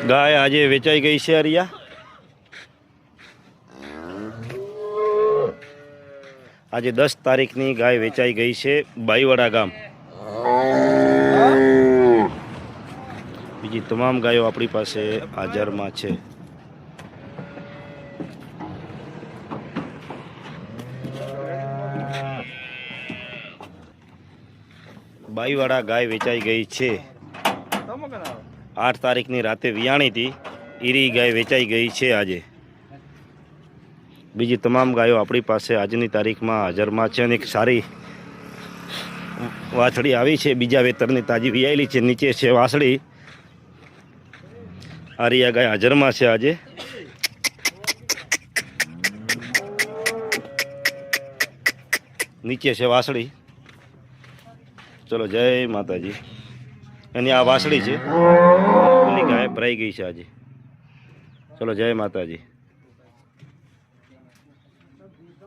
ગાય આજે વેચાઈ ગઈ છે અરિયા। આજે 10 તારીખની ગાય વેચાઈ ગઈ છે બાઈવાડા ગામ। બીજી તમામ ગાયો આપણી પાસે હાજરમાં છે। બાઈવાડા ગાય વેચાઈ ગઈ છે। 8 તારીખની રાતે વિયાણી હતી ઈરી ગાય વેચાઈ ગઈ છે આજે। બીજી તમામ ગાયો આપણી પાસે આજની તારીખમાં હાજરમાં છે અને એક સારી વાછડી આવી છે બીજા વેતરની તાજી વિયાયેલી છે। નીચે છે વાછડી। આરિયા ગાય હાજરમાં છે આજે। નીચે છે વાછડી। ચલો જય માતાજી। એની આ વાછડી છે એની ગાય ભરાઈ ગઈ છે આજે। ચલો જય માતાજી।